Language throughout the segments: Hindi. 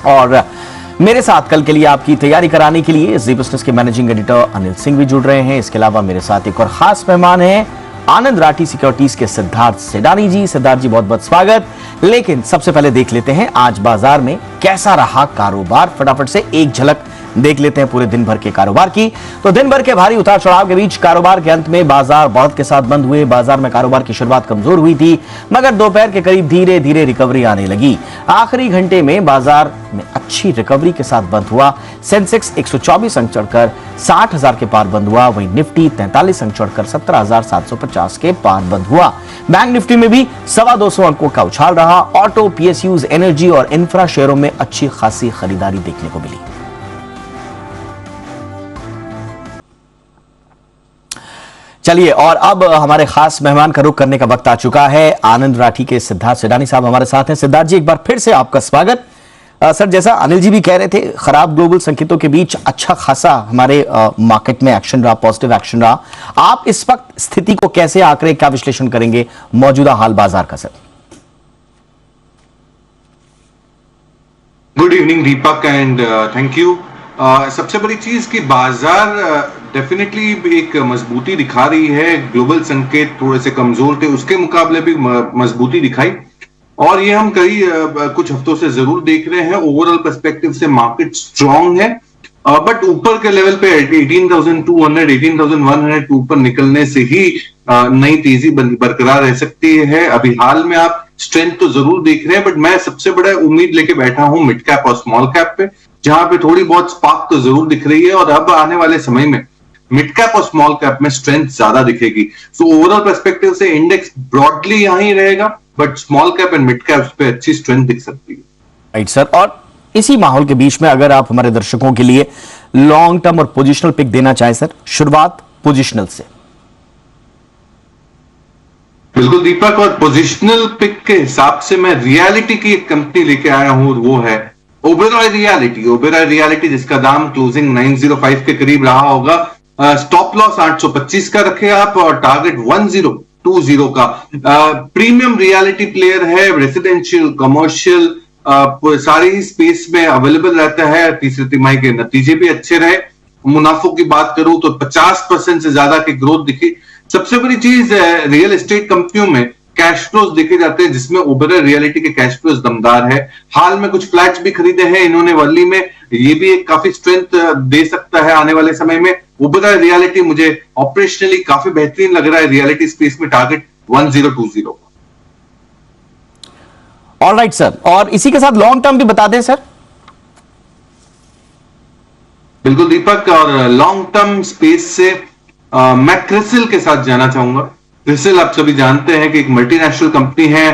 और मेरे साथ कल के लिए आपकी तैयारी कराने के लिए जी बिजनेस के मैनेजिंग एडिटर अनिल सिंह भी जुड़ रहे हैं। इसके अलावा मेरे साथ एक और खास मेहमान हैं, आनंद राठी सिक्योरिटीज के सिद्धार्थ सेडानी जी। सिद्धार्थ जी बहुत बहुत स्वागत। लेकिन सबसे पहले देख लेते हैं आज बाजार में कैसा रहा कारोबार। फटाफट से एक झलक देख लेते हैं पूरे दिन भर के कारोबार की। तो दिन भर के भारी उतार चढ़ाव के बीच कारोबार के अंत में बाजार बढ़त के साथ बंद हुए। बाजार में कारोबार की शुरुआत कमजोर हुई थी, मगर दोपहर के करीब धीरे धीरे रिकवरी आने लगी। आखिरी घंटे में बाजार में अच्छी रिकवरी के साथ बंद हुआ। सेंसेक्स 124 अंक चढ़कर 60,000 के पार बंद हुआ। वहीं निफ्टी 43 अंक चढ़कर 17,750 के पार बंद हुआ। बैंक निफ्टी में भी 225 अंकों का उछाल रहा। ऑटो, पीएसयूज, एनर्जी और इंफ्रा शेयरों में अच्छी खासी खरीदारी देखने को मिली। चलिए, और अब हमारे खास मेहमान का रुख करने का वक्त आ चुका है। आनंद राठी के सिद्धार्थ सेडानी साहब हमारे साथ हैं। सिद्धार्थ जी, एक बार फिर से आपका स्वागत। सर, जैसा अनिल जी भी कह रहे थे, खराब ग्लोबल संकेतों के बीच अच्छा खासा हमारे मार्केट में एक्शन रहा, पॉजिटिव एक्शन रहा। आप इस वक्त स्थिति को कैसे आंकड़े, क्या विश्लेषण करेंगे मौजूदा हाल बाजार का? Sir, good evening Deepak and thank you. सबसे बड़ी चीज कि बाजार डेफिनेटली एक मजबूती दिखा रही है। ग्लोबल संकेत थोड़े से कमजोर थे, उसके मुकाबले भी मजबूती दिखाई, और ये हम कई कुछ हफ्तों से जरूर देख रहे हैं। ओवरऑल पर्सपेक्टिव से मार्केट स्ट्रांग है, बट ऊपर के लेवल पे 18,200 18,100 के ऊपर निकलने से ही नई तेजी बरकरार रह सकती है। अभी हाल में आप स्ट्रेंथ तो जरूर देख रहे हैं, बट मैं सबसे बड़ा उम्मीद लेके बैठा हूं मिड कैप और स्मॉल कैप पे, जहां पे थोड़ी बहुत स्पार्क तो जरूर दिख रही है। और अब आने वाले समय में मिड कैप और स्मॉल कैप में स्ट्रेंथ ज्यादा दिखेगी। सो ओवरऑल पर्सपेक्टिव से इंडेक्स ब्रॉडली यहां ही रहेगा, but small cap and mid cap पे अच्छी स्ट्रेंथ दिख सकती है। राइट सर, और इसी माहौल के बीच में अगर आप हमारे दर्शकों के लिए लॉन्ग टर्म और पोजिशनल पिक देना चाहें सर, शुरुआत पोजिशनल से। बिल्कुल दीपक, और पोजिशनल पिक के हिसाब से मैं रियलिटी की एक कंपनी लेके आया हूं, वो है ओबेरॉय रियलिटी। ओबेरॉय रियलिटी जिसका दाम क्लोजिंग 905 के करीब रहा होगा। स्टॉप लॉस 825 का रखे आप और टारगेट 1020 का। प्रीमियम रियलिटी प्लेयर है, रेसिडेंशियल, कमर्शियल, सारी ही स्पेस में अवेलेबल रहता है। तीसरी तिमाही के नतीजे भी अच्छे रहे। मुनाफों की बात करूं तो 50% से ज्यादा की ग्रोथ दिखी। सबसे बड़ी चीज रियल एस्टेट कंपनियों में कैश फ्लोज देखे जाते हैं, जिसमें ओबेरॉय रियलिटी के कैश फ्लोज दमदार है। हाल में कुछ फ्लैट्स भी खरीदे हैं इन्होंने वर्ली में, ये भी एक काफी स्ट्रेंथ दे सकता है आने वाले समय में। ओबेरॉय रियलिटी मुझे ऑपरेशनली काफी बेहतरीन लग रहा है रियलिटी स्पेस में, टारगेट 1020। ऑलराइट सर, और इसी के साथ लॉन्ग टर्म भी बता दें सर। बिल्कुल दीपक, और लॉन्ग टर्म स्पेस से मैं क्रिसिल के साथ जाना चाहूंगा। क्रिसिल आप सभी जानते हैं कि एक मल्टीनेशनल कंपनी है,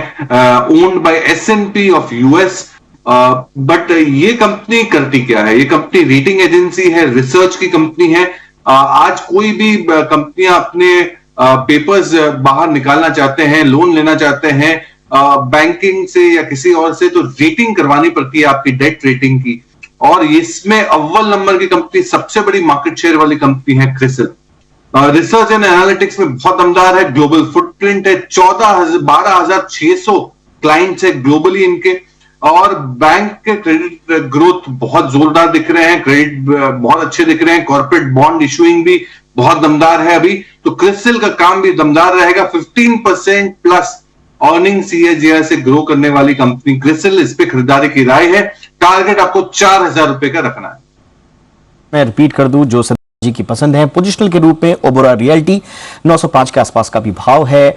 owned by S&P of US. But ये कंपनी करती क्या है? ये कंपनी रेटिंग एजेंसी है, रिसर्च की कंपनी है। आज कोई भी कंपनियां अपने पेपर्स बाहर निकालना चाहते हैं, लोन लेना चाहते हैं बैंकिंग से या किसी और से, तो रेटिंग करवानी पड़ती है आपकी डेट रेटिंग की। और इसमें अव्वल नंबर की कंपनी, सबसे बड़ी मार्केट शेयर वाली कंपनी है क्रिसिल। रिसर्च एंड एनालिटिक्स में बहुत दमदार है, ग्लोबल फुटप्रिंट है, 12,600 क्लाइंट्स है ग्लोबली इनके। और बैंक के क्रेडिट ग्रोथ बहुत जोरदार दिख रहे हैं, क्रेडिट बहुत अच्छे दिख रहे हैं, कॉर्पोरेट बॉन्ड इशूइंग भी बहुत दमदार है अभी। तो क्रिसिल का काम भी दमदार रहेगा। 15% प्लस अर्निंग CAGR से ग्रो करने वाली कंपनी क्रिसिल, इस पे खरीदारी की राय है। टारगेट आपको 4,000 रुपए का रखना है। मैं रिपीट कर दूं जो जी की पसंद है। पोजिशनल के रूप में ओबेरॉय रियलिटी 905 के आसपास का भी भाव है।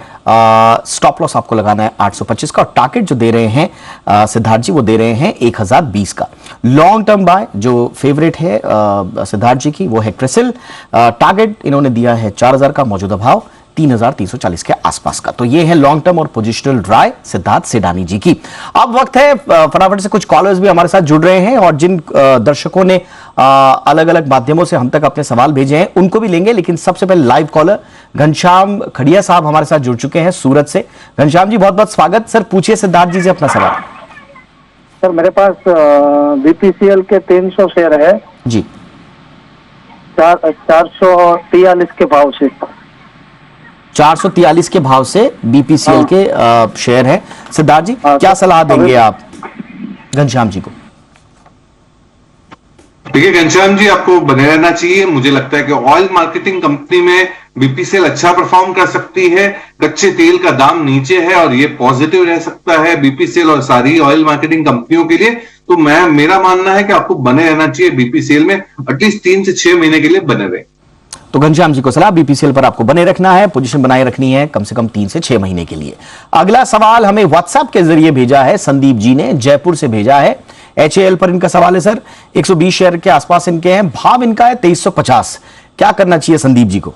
स्टॉप लॉस आपको लगाना है 825 का, और टारगेट जो दे रहे हैं सिद्धार्थ जी, वो दे रहे हैं 1020 का। लॉन्ग टर्म बाय जो फेवरेट है सिद्धार्थ जी की, वो है क्रिसिल। टारगेट इन्होंने दिया है 4,000 का, मौजूदा भाव 3,340 के आसपास का। तो ये है लॉन्ग टर्म और पोजिशनल राय सिद्धार्थ सेडानी जी की। अब वक्त है फटाफट से, कुछ कॉलर्स भी हमारे साथ जुड़ रहे हैं, और जिन दर्शकों ने अलग अलग माध्यमों से हम तक अपने सवाल भेजे हैं उनको भी लेंगे। लेकिन सबसे पहले लाइव कॉलर घनश्याम खड़िया साहब हमारे साथ जुड़ चुके हैं सूरत से। घनश्याम जी बहुत बहुत स्वागत। सर पूछिए सिद्धार्थ जी से अपना सवाल। सर मेरे पास BPCL के 300 शेयर है जी, 443 के भाव से। 443 के भाव से BPCL के शेयर है। सिद्धार्थ जी क्या सलाह देंगे आप घनश्याम जी को? देखिए घनश्याम जी, आपको बने रहना चाहिए। मुझे लगता है कि ऑयल मार्केटिंग कंपनी में बीपीसीएल अच्छा परफॉर्म कर सकती है। कच्चे तेल का दाम नीचे है और ये पॉजिटिव रह सकता है बीपीसीएल और सारी ऑयल मार्केटिंग कंपनियों के लिए। तो मेरा मानना है कि आपको बने रहना चाहिए बीपीसीएल में, एटलीस्ट 3 से 6 महीने के लिए बने रहे। तो घनश्याम जी को सलाह, बीपीसीएल पर आपको बने रखना है, पोजीशन बनाए रखनी है कम से कम 3 से 6 महीने के लिए। अगला सवाल हमें व्हाट्सएप के जरिए भेजा है, संदीप जी ने जयपुर से भेजा है। एचएएल पर इनका सवाल है सर, 120 शेयर के आसपास इनके हैं, भाव इनका है 2350, क्या करना चाहिए संदीप जी को?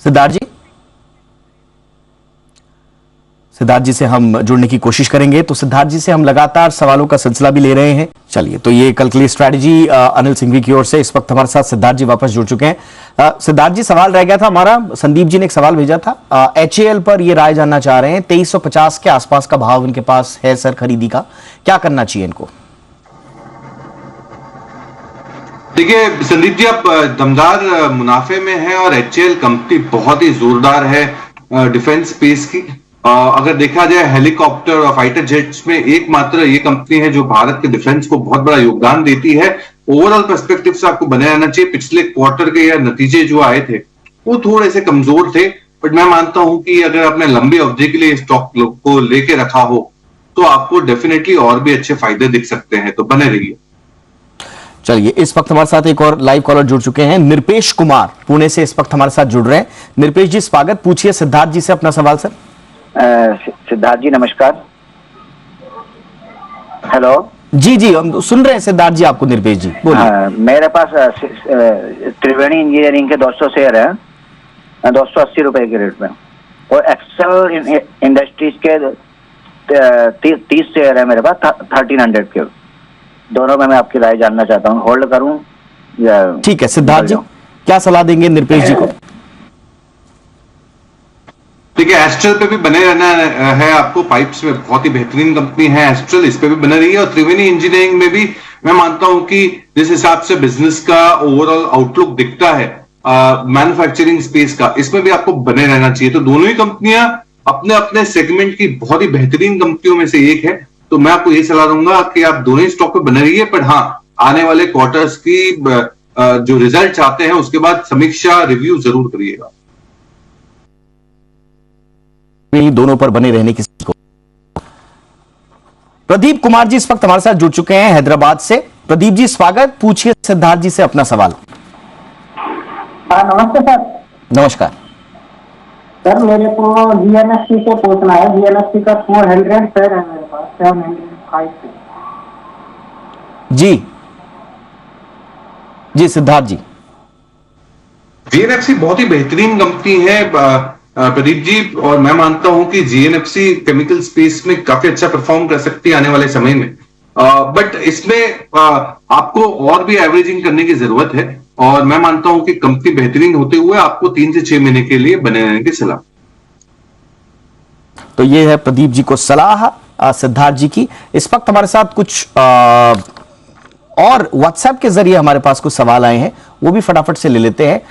सिद्धार्थ जी से हम जुड़ने की कोशिश करेंगे। तो सिद्धार्थ जी से हम लगातार सवालों का सिलसिला भी ले रहे हैं। चलिए, तो ये कल के लिए स्ट्रैटेजी अनिल सिंघवी की ओर से। इस वक्त हमारे साथ सिद्धार्थ जी वापस जुड़ चुके हैं। सिद्धार्थ जी, सवाल रह गया था हमारा, संदीप जी ने एक सवाल भेजा था, एचएएल पर ये राय जानना चाह रहे हैं। 2350 के आसपास का भाव इनके पास है सर खरीदी का, क्या करना चाहिए इनको? देखिए संदीप जी, आप दमदार मुनाफे में हैं और एचएएल कंपनी बहुत ही जोरदार है डिफेंस स्पेस की। अगर देखा जाए हेलीकॉप्टर और फाइटर जेट्स में एकमात्र ये कंपनी है जो भारत के डिफेंस को बहुत बड़ा योगदान देती है। ओवरऑल पर्सपेक्टिव से आपको बने रहना चाहिए। पिछले क्वार्टर के या नतीजे जो आए थे वो थोड़े से कमजोर थे, बट मैं मानता हूं कि अगर आपने लंबी अवधि के लिए स्टॉक को लेके रखा हो तो आपको डेफिनेटली और भी अच्छे फायदे दिख सकते हैं, तो बने रहिए। चलिए, इस वक्त हमारे साथ एक और लाइव कॉलर जुड़ चुके हैं, निरपेश कुमार पुणे से इस वक्त हमारे साथ जुड़ रहे हैं। निरपेश जी स्वागत, पूछिए सिद्धार्थ जी से अपना सवाल सर। सिद्धार्थ जी नमस्कार। हेलो जी जी, हम सुन रहे हैं सिद्धार्थ जी आपको। निरपेश जी बोलिए। मेरे पास त्रिवेणी इंजीनियरिंग के 200 शेयर है 280 रुपए के रेट में, और एक्सेल इंडस्ट्रीज के 30 शेयर है मेरे पास 1300 के। दोनों में मैं आपकी राय जानना चाहता हूँ, होल्ड करूं या? ठीक है सिद्धार्थ जी, क्या सलाह देंगे निरपेश जी को? देखिए एस्ट्रल पे भी बने रहना है आपको। पाइप्स में बहुत ही बेहतरीन कंपनी है एस्ट्रल, इस पे भी बने रही है। और त्रिवेणी इंजीनियरिंग में भी मैं मानता हूं कि जिस हिसाब से बिजनेस का ओवरऑल आउटलुक दिखता है मैन्युफैक्चरिंग स्पेस का, इसमें भी आपको बने रहना चाहिए। तो दोनों ही कंपनियां अपने अपने सेगमेंट की बहुत ही बेहतरीन कंपनियों में से एक है। तो मैं आपको ये सलाह दूंगा कि आप दोनों ही स्टॉक पे बने रहिए, पर हाँ, आने वाले क्वार्टर्स की जो रिजल्ट आते हैं उसके बाद समीक्षा रिव्यू जरूर करिएगा। दोनों पर बने रहने की को। प्रदीप कुमार जी इस वक्त हमारे साथ जुड़ चुके हैं हैदराबाद से। प्रदीप जी स्वागत, पूछिए सिद्धार्थ जी से अपना सवाल। नमस्ते सर। नमस्कार सर, मेरे को जीएनएससी से पूछना है। जीएनएससी का 400 शेयर है मेरे पास, 705 जी जी सिद्धार्थ जी। जीएनएफसी बहुत ही बेहतरीन कंपनी है प्रदीप जी, और मैं मानता हूं कि जीएनएफसी केमिकल स्पेस में काफी अच्छा परफॉर्म कर सकती है आने वाले समय में। बट इसमें आपको और भी एवरेजिंग करने की जरूरत है, और मैं मानता हूं कि कंपनी बेहतरीन होते हुए आपको 3 से 6 महीने के लिए बने रहने की सलाह। तो ये है प्रदीप जी को सलाह सिद्धार्थ जी की। इस वक्त हमारे साथ कुछ और व्हाट्सएप के जरिए हमारे पास कुछ सवाल आए हैं, वो भी फटाफट से ले लेते हैं।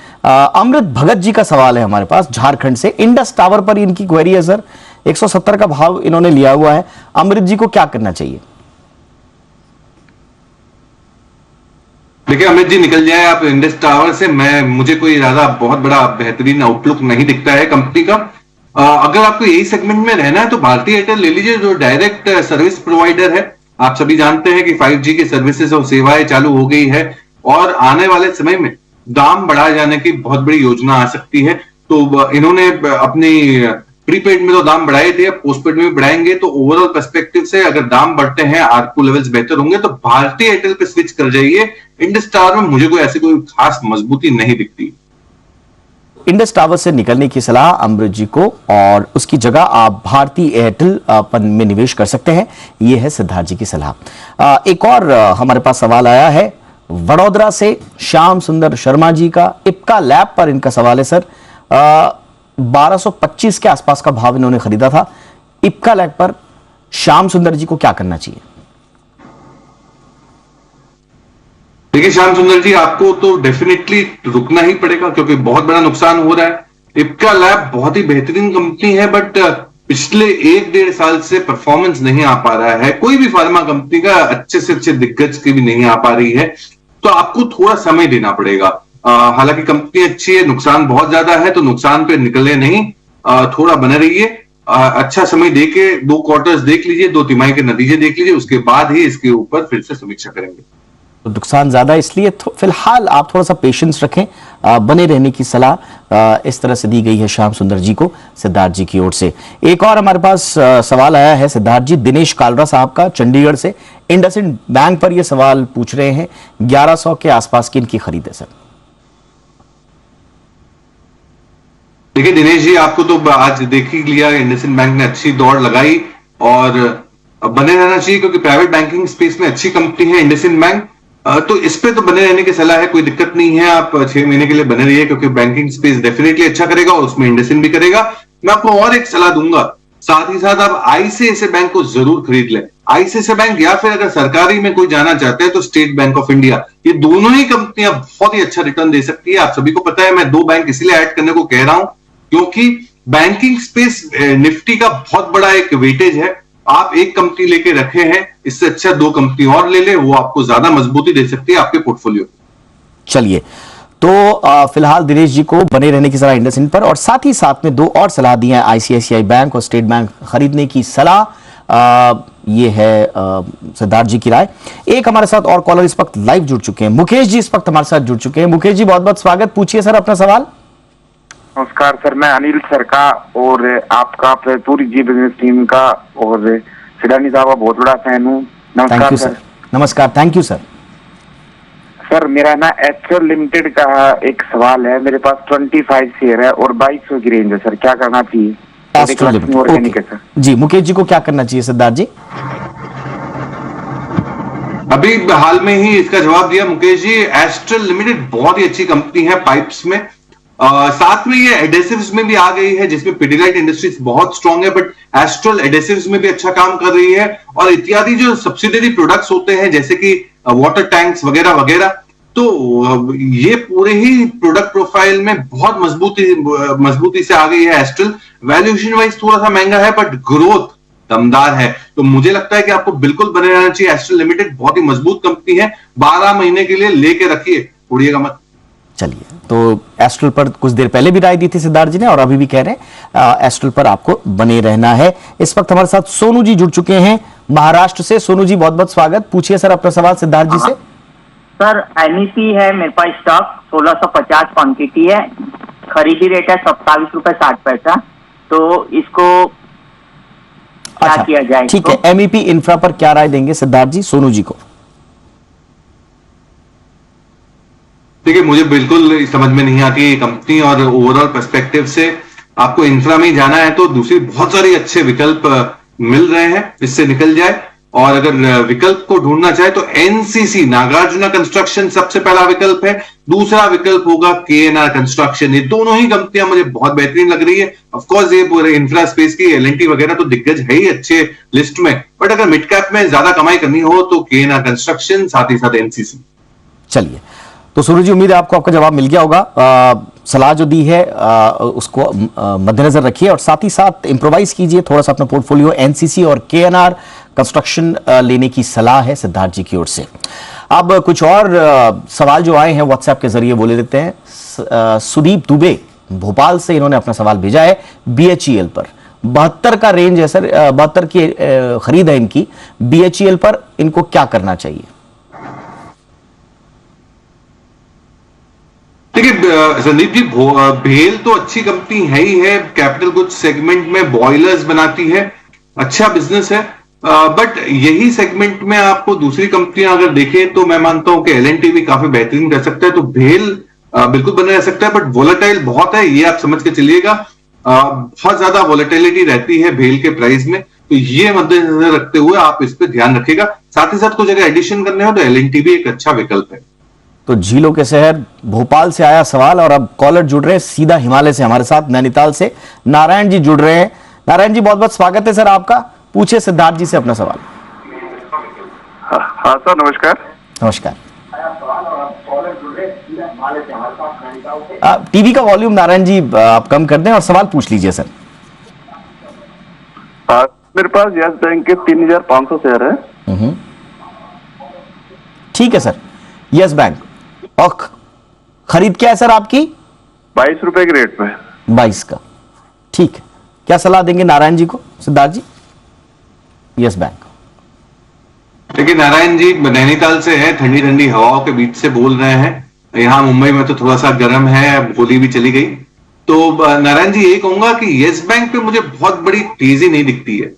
अमृत भगत जी का सवाल है हमारे पास झारखंड से। इंडस टावर पर इनकी क्वेरी है सर, 170 का भाव इन्होंने लिया हुआ है। अमृत जी को क्या करना चाहिए? देखिए अमित जी, निकल जाए आप इंडस टावर से। मुझे कोई ज्यादा बहुत बड़ा बेहतरीन आउटलुक नहीं दिखता है कंपनी का। अगर आपको यही सेगमेंट में रहना है तो भारतीय एयरटेल ले लीजिए, जो डायरेक्ट सर्विस प्रोवाइडर है। आप सभी जानते हैं कि 5G की सर्विसेज और सेवाएं चालू हो गई है, और आने वाले समय में दाम बढ़ाए जाने की बहुत बड़ी योजना आ सकती है। तो इन्होंने अपनी प्रीपेड में तो दाम बढ़ाए थे, अब पोस्टपेड में भी बढ़ाएंगे। तो ओवरऑल पर्सपेक्टिव से अगर दाम बढ़ते हैं, आरपू लेवल्स बेहतर होंगे, तो भारतीय एयरटेल पे स्विच कर जाइए। इंडस टावर में मुझे कोई ऐसी कोई खास मजबूती नहीं दिखती। इंडस टावर से निकलने की सलाह अमृत जी को, और उसकी जगह आप भारतीय एयरटेल में निवेश कर सकते हैं। यह है सिद्धार्थ जी की सलाह। एक और हमारे पास सवाल आया है वडोदरा से श्याम सुंदर शर्मा जी का। इप्का लैब पर इनका सवाल है सर, 1225 के आसपास का भाव इन्होंने खरीदा था। इप्का लैब पर श्याम सुंदर जी को क्या करना चाहिए? देखिए श्याम सुंदर जी, आपको तो डेफिनेटली रुकना ही पड़ेगा, क्योंकि बहुत बड़ा नुकसान हो रहा है। इप्का लैब बहुत ही बेहतरीन कंपनी है, बट पिछले 1-1.5 साल से परफॉर्मेंस नहीं आ पा रहा है, कोई भी फार्मा कंपनी का अच्छे से अच्छे दिग्गज की भी नहीं आ पा रही है, तो आपको थोड़ा समय देना पड़ेगा। हालांकि कंपनी अच्छी है, नुकसान बहुत ज्यादा है, तो नुकसान पे निकले नहीं, थोड़ा बने रहिए, अच्छा समय देके 2 क्वार्टर्स देख लीजिए, 2 तिमाही के नतीजे देख लीजिए, उसके बाद ही इसके ऊपर फिर से समीक्षा करेंगे। तो नुकसान ज्यादा इसलिए फिलहाल आप थोड़ा सा पेशेंस रखें, बने रहने की सलाह इस तरह से दी गई है श्याम सुंदर जी को सिद्धार्थ जी की ओर से। एक और हमारे पास सवाल आया है सिद्धार्थ जी, दिनेश कालरा साहब का चंडीगढ़ से, इंडसइंड बैंक पर ये सवाल पूछ रहे हैं, 1100 के आसपास की इनकी खरीद है सर। देखिए दिनेश जी, आपको तो आज देख ही लिया, इंडसइंड बैंक ने अच्छी दौड़ लगाई और बने रहना चाहिए, क्योंकि प्राइवेट बैंकिंग स्पेस में अच्छी कंपनी है इंडसइंड बैंक, तो इस पे तो बने रहने की सलाह है, कोई दिक्कत नहीं है, आप 6 महीने के लिए बने रहिए, क्योंकि बैंकिंग स्पेस डेफिनेटली अच्छा करेगा और उसमें इंडसइंड भी करेगा। मैं आपको और एक सलाह दूंगा, साथ ही साथ आप आईसीआईसीआई बैंक को जरूर खरीद लें। आईसीआईसीआई बैंक, या फिर अगर सरकारी में कोई जाना चाहते हैं तो स्टेट बैंक ऑफ इंडिया, ये दोनों ही कंपनियां बहुत ही अच्छा रिटर्न दे सकती है। आप सभी को पता है, मैं 2 बैंक इसलिए ऐड करने को कह रहा हूं क्योंकि बैंकिंग स्पेस निफ्टी का बहुत बड़ा एक वेटेज है। आप एक कंपनी लेके रखे हैं, इससे अच्छा 2 कंपनी और ले ले, वो आपको ज्यादा मजबूती दे सकती है आपके पोर्टफोलियो। चलिए, तो फिलहाल दिनेश जी को बने रहने की सलाह इंडसइंड पर, और साथ ही साथ में 2 और सलाह दी है, आईसीआईसीआई बैंक और स्टेट बैंक खरीदने की सलाह। ये है सिद्धार्थ जी की राय। एक हमारे साथ और कॉलर इस वक्त लाइव जुड़ चुके हैं, मुकेश जी इस वक्त हमारे साथ जुड़ चुके हैं। मुकेश जी बहुत बहुत स्वागत, पूछिए सर अपना सवाल। नमस्कार सर, मैं अनिल सर का और आपका पूरी जी बिजनेस टीम का और सिडानी साहब का बहुत बड़ा फैन हूँ। थैंक नमस्कार यू सर। नमस्कार, थैंक यू सर। सर मेरा ना एस्ट्रल लिमिटेड का एक सवाल है, मेरे पास 25 शेयर है और 2200 की रेंज है सर, क्या करना चाहिए? एस्ट्रल लिमिटेड, ऑर्गेनिक है ओके। सर। जी मुकेश जी को क्या करना चाहिए सिद्धार्थ जी? अभी हाल में ही इसका जवाब दिया मुकेश जी। एस्ट्रल लिमिटेड बहुत ही अच्छी कंपनी है पाइप्स में, साथ में ये एडेसिव्स में भी आ गई है, जिसमें पिडिलाइट इंडस्ट्रीज बहुत स्ट्रांग है, बट एस्ट्रल एडेसिव्स में भी अच्छा काम कर रही है, और इत्यादि जो सब्सिडरी प्रोडक्ट्स होते हैं जैसे कि वाटर टैंक्स वगैरह वगैरह, तो ये पूरे ही प्रोडक्ट प्रोफाइल में बहुत मजबूती से आ गई है एस्ट्रल। वैल्यूएशन वाइज थोड़ा सा महंगा है, बट ग्रोथ दमदार है, तो मुझे लगता है कि आपको बिल्कुल बने रहना चाहिए। एस्ट्रल लिमिटेड बहुत ही मजबूत कंपनी है, 12 महीने के लिए लेके रखिए, उड़िएगा मत। चलिए, तो एस्ट्रल पर कुछ देर पहले भी राय दी थी सिद्धार्थ जी ने, और अभी भी कह रहे हैं एस्ट्रल पर आपको बने रहना है। इस वक्त हमारे साथ सोनू जी जुड़ चुके हैं महाराष्ट्र से। सोनू जी बहुत बहुत स्वागत, पूछिए सर अपना सवाल सिद्धार्थ जी से। सर एनईपी है मेरे पास स्टॉक, 1650 क्वांटिटी है, खरीदी रेट है 27 रुपए 60 पैसा, तो इसको क्या किया जाए? ठीक है, एमईपी इंफ्रा पर क्या राय देंगे सिद्धार्थ जी सोनू जी को? देखिए, मुझे बिल्कुल समझ में नहीं आती ये कंपनी, और ओवरऑल पर्सपेक्टिव से आपको इंफ्रा में जाना है तो दूसरी बहुत सारी अच्छे विकल्प मिल रहे हैं, इससे निकल जाए। और अगर विकल्प को ढूंढना चाहे तो एनसीसी नागार्जुना कंस्ट्रक्शन सबसे पहला विकल्प है, दूसरा विकल्प होगा केएनआर कंस्ट्रक्शन। ये दोनों ही कंपनियां मुझे बहुत बेहतरीन लग रही है। ऑफ कोर्स ये पूरे इंफ्रा स्पेस की एलएनटी वगैरह तो दिग्गज है ही अच्छे लिस्ट में, बट अगर मिड कैप में ज्यादा कमाई करनी हो तो केएनआर कंस्ट्रक्शन, साथ ही साथ एनसीसी। चलिए, तो सूरज जी उम्मीद है आपको आपका जवाब मिल गया होगा। सलाह जो दी है उसको मद्देनजर रखिए, और साथ ही साथ इंप्रोवाइज कीजिए थोड़ा सा अपना पोर्टफोलियो। एनसीसी और केएनआर कंस्ट्रक्शन लेने की सलाह है सिद्धार्थ जी की ओर से। अब कुछ और सवाल जो आए हैं व्हाट्सएप के जरिए वो ले लेते हैं। सुदीप दुबे भोपाल से इन्होंने अपना सवाल भेजा है बीएचईएल पर। 72 का रेंज है सर, 72 की खरीद है इनकी, बीएचईएल पर इनको क्या करना चाहिए? देखिए संदीप जी, भेल तो अच्छी कंपनी है ही है, कैपिटल गुड्स सेगमेंट में बॉयलर्स बनाती है, अच्छा बिजनेस है, बट यही सेगमेंट में आपको दूसरी कंपनियां अगर देखें तो मैं मानता हूं कि एलएनटी भी काफी बेहतरीन कर सकता है, तो भेल बिल्कुल बना रह सकता है, बट वोलेटाइल बहुत है, ये आप समझ के चलिएगा। बहुत ज्यादा वोलेटिलिटी रहती है भेल के प्राइस में, तो ये मद्देनजर रखते हुए आप इस पर ध्यान रखिएगा। साथ ही साथ कुछ अगर एडिशन करने हो तो एलएनटी भी एक अच्छा विकल्प है। तो झीलों के शहर भोपाल से आया सवाल, और अब कॉलर जुड़ रहे हैं सीधा हिमालय से हमारे साथ, नैनीताल से नारायण जी जुड़ रहे हैं। नारायण जी बहुत बहुत स्वागत है सर आपका, पूछिए सिद्धार्थ जी से अपना सवाल। हाँ सर, नमस्कार। नमस्कार। टीवी का वॉल्यूम नारायण जी आप कम कर दें और सवाल पूछ लीजिए सर। मेरे पास यस बैंक के 3500 शेयर है। ठीक है सर, यस बैंक। और खरीद क्या है सर आपकी? 22 रुपए के रेट पे। 22 का। ठीक है, क्या सलाह देंगे नारायण जी को, सिद्धार्थ जी? Yes bank. देखिए नारायण जी नैनीताल से है, ठंडी ठंडी हवाओं के बीच से बोल रहे हैं। यहाँ मुंबई में तो थोड़ा सा गर्म है, होली भी चली गई। तो नारायण जी यही कहूंगा कि यस बैंक पे मुझे बहुत बड़ी तेजी नहीं दिखती है।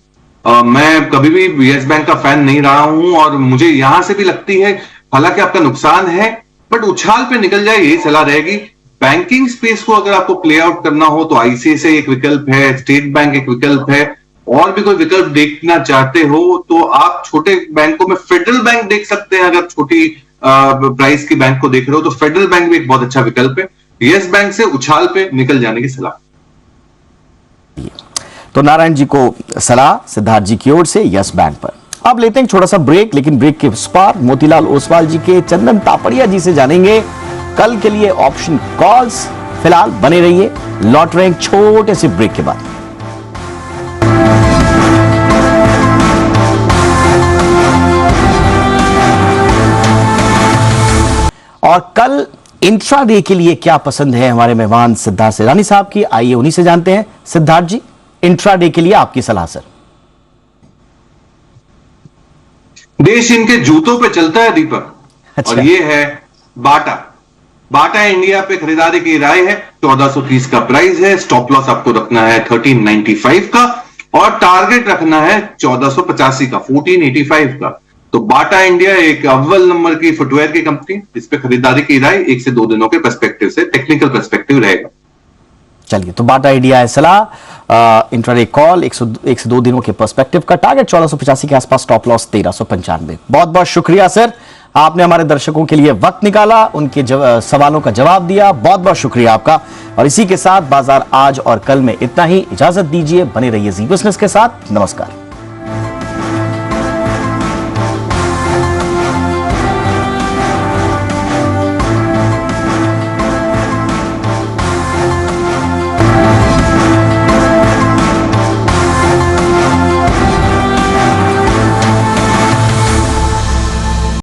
मैं कभी भी यस बैंक का फैन नहीं रहा हूं और मुझे यहां से भी लगती है, हालांकि आपका नुकसान है बट उछाल पे निकल जाए, यही सलाह रहेगी। बैंकिंग स्पेस को अगर आपको प्ले आउट करना हो तो आईसीआईसीआई एक विकल्प है, स्टेट बैंक एक विकल्प है, और भी कोई विकल्प देखना चाहते हो तो आप छोटे बैंकों में फेडरल बैंक देख सकते हैं। अगर छोटी प्राइस की बैंक को देख रहे हो तो फेडरल बैंक भी एक बहुत अच्छा विकल्प है। यस बैंक से उछाल पे निकल जाने की सलाह। तो नारायण जी को सलाह सिद्धार्थ जी की ओर से यस बैंक पर। अब लेते हैं छोटा सा ब्रेक, लेकिन ब्रेक के उस पार मोतीलाल ओसवाल जी के चंदन तापड़िया जी से जानेंगे कल के लिए ऑप्शन कॉल्स। फिलहाल बने रहिए, लौट रहे हैं छोटे से ब्रेक के बाद। और कल इंट्राडे के लिए क्या पसंद है हमारे मेहमान सिद्धार्थ सेडानी साहब की, आइए उन्हीं से जानते हैं। सिद्धार्थ जी, इंट्राडे के लिए आपकी सलाह सर। देश इनके जूतों पे चलता है दीपक। अच्छा। और ये है बाटा। बाटा इंडिया पे खरीदारी की राय है। 1430 का प्राइस है। स्टॉप लॉस आपको रखना है 1395 का और टारगेट रखना है 1485 का, 1485 का। तो बाटा इंडिया एक अव्वल नंबर की फुटवेयर की कंपनी, इस पे खरीदारी की राय 1 से 2 दिनों के पर्सपेक्टिव से, टेक्निकल पर्सपेक्टिव रहेगा। चलिए, तो बाटा इंडिया है सलाह। इंट्राडे कॉल 1 से 2 दिनों के पर्सपेक्टिव का, टारगेट 1485 के आसपास, स्टॉप लॉस 1395। बहुत बहुत शुक्रिया सर, आपने हमारे दर्शकों के लिए वक्त निकाला, उनके सवालों का जवाब दिया। बहुत बहुत शुक्रिया आपका। और इसी के साथ बाजार आज और कल में इतना ही। इजाजत दीजिए, बने रहिए जी बिजनेस के साथ। नमस्कार।